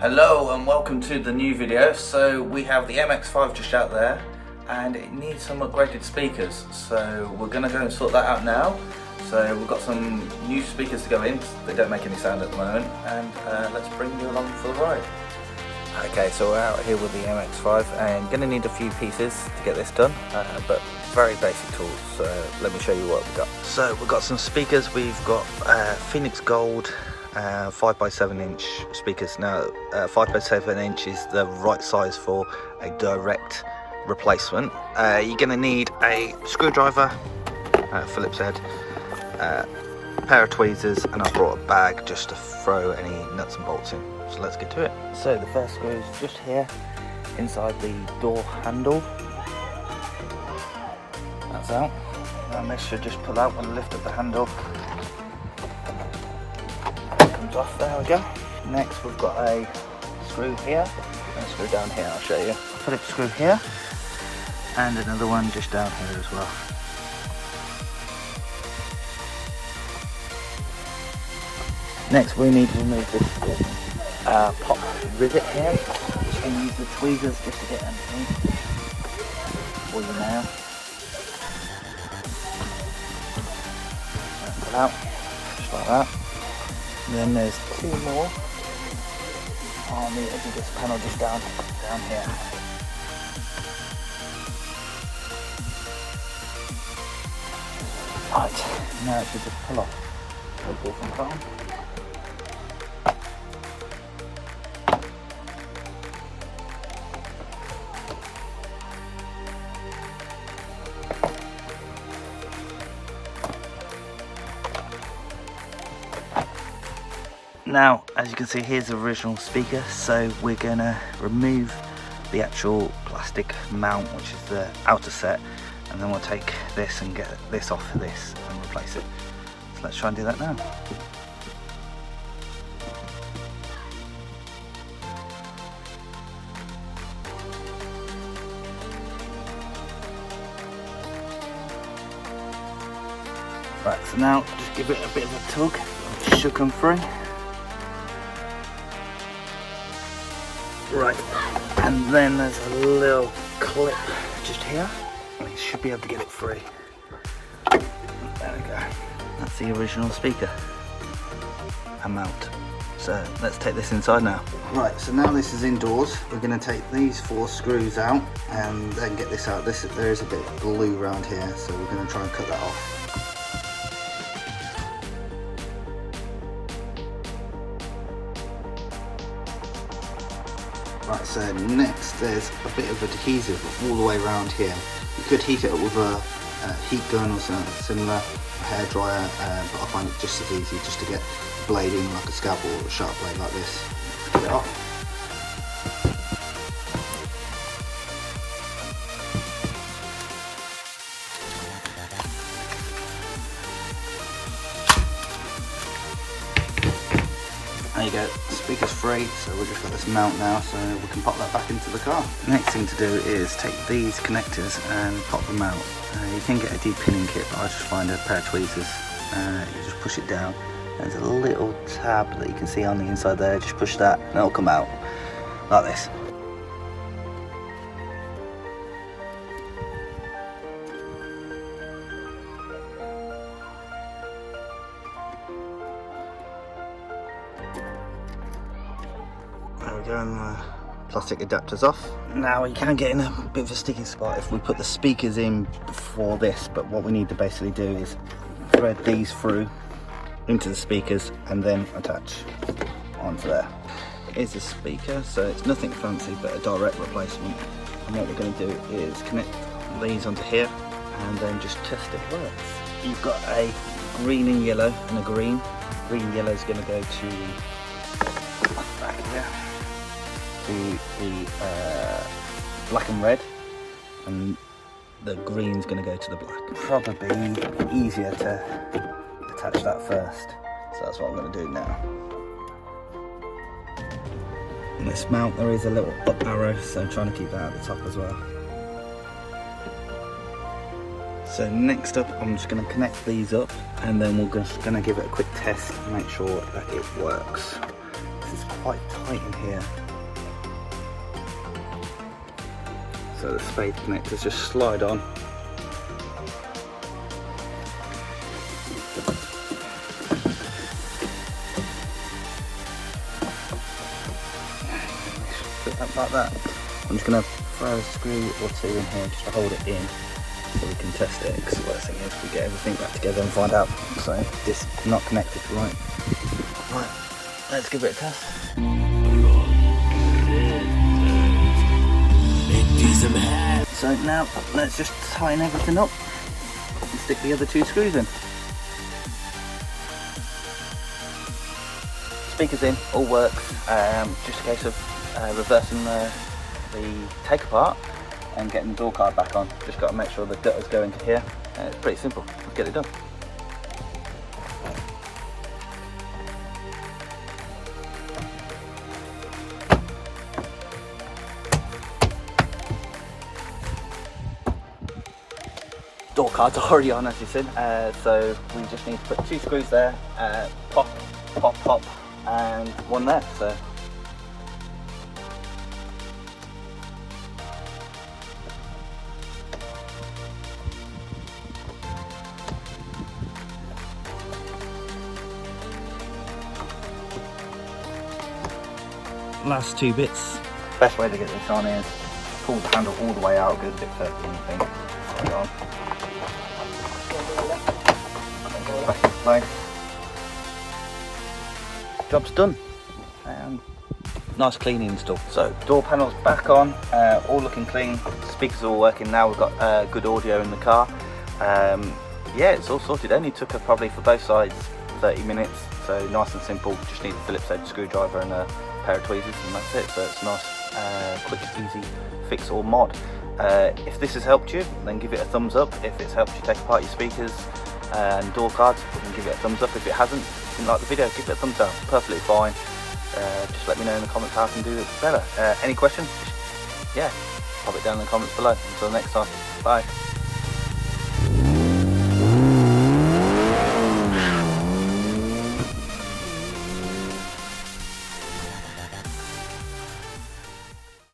Hello and welcome to the new video. So we have the MX-5 just out there and it needs some upgraded speakers. So we're going to go and sort that out now. So we've got some new speakers to go in. They don't make any sound at the moment, and let's bring you along for the ride. Okay, so we're out here with the MX-5 and going to need a few pieces to get this done, but very basic tools. So let me show you what we've got. So we've got some speakers. We've got Phoenix Gold 5x7 inch speakers. Now 5x7 inch is the right size for a direct replacement. You're going to need a screwdriver, Phillips head, a pair of tweezers, and I brought a bag just to throw any nuts and bolts in. So let's get to it. So the first screw is just here inside the door handle. That's out, and this should just pull out and lift up the handle. Comes off, there we go. Next we've got a screw here and a screw down here. I'll show you. Phillips screw here and another one just down here as well. Next we need to remove this pop rivet here. Just going to use the tweezers just to get underneath for you now. Pull out just like that. And then there's two more on the edge of this panel just down here. Right, now it should just pull off. Pull from bottom. Now, as you can see, here's the original speaker, so we're gonna remove the actual plastic mount, which is the outer set, and then we'll take this and get this off of this and replace it. So let's try and do that now. Right, so now just give it a bit of a tug, it should come free. Right, and then there's a little clip just here, and you should be able to get it free. There we go. That's the original speaker and mount. So let's take this inside now. Right, so now this is indoors. We're going to take these 4 screws out and then get this out. There is a bit of glue around here, so we're going to try and cut that off. Right, so next there's a bit of adhesive all the way around here. You could heat it up with a heat gun or something similar, a hairdryer, but I find it just as easy just to get a blade in, like a scalpel or a sharp blade like this. Get it off. There you go, speaker's free, so we've just got this mount now, so we can pop that back into the car. Next thing to do is take these connectors and pop them out. You can get a deep pinning kit, but I just find a pair of tweezers. You just push it down. There's a little tab that you can see on the inside there, just push that and it'll come out like this. There we go, and the plastic adapter's off. Now we can get in a bit of a sticky spot if we put the speakers in before this, but what we need to basically do is thread these through into the speakers and then attach onto there. Here's the speaker, so it's nothing fancy but a direct replacement. And what we're going to do is connect these onto here and then just test it works. You've got a green and yellow and a green. Green and yellow is going to go to back here. The black and red, and the green's going to go to the black. Probably easier to attach that first, so that's what I'm going to do now. On this mount there is a little up arrow, so I'm trying to keep that at the top as well. So next up I'm just going to connect these up, and then we're just going to give it a quick test and make sure that it works. This is quite tight in here. So the spade connectors just slide on. Put that like that. I'm just going to throw a screw or two in here just to hold it in so we can test it, because the worst thing is we get everything back together and find out. So this is not connected right. Right, let's give it a test. So now let's just tighten everything up and stick the other two screws in. Speakers in, all works. Just a case of reversing the take apart and getting the door card back on. Just got to make sure the gutters go into here. It's pretty simple. Let's get it done. Door cards are already on, as you said, so we just need to put two screws there, pop, pop, pop, and one there. So last two bits. Best way to get this on is pull the handle all the way out, get a bit further than anything. Put it on. Back in place. Job's done. Nice clean install. So door panels back on, all looking clean. Speakers are all working now. We've got good audio in the car. Yeah, it's all sorted. Only took us probably for both sides 30 minutes. So nice and simple. Just need a Phillips head screwdriver and a pair of tweezers, and that's it. So it's a nice, quick, easy fix or mod. If this has helped you, then give it a thumbs up. If it's helped you take apart your speakers and door cards, then give it a thumbs up. If it hasn't, if you didn't like the video, give it a thumbs down. Perfectly fine. Just let me know in the comments how I can do it better. Any questions? Yeah, pop it down in the comments below. Until next time, bye.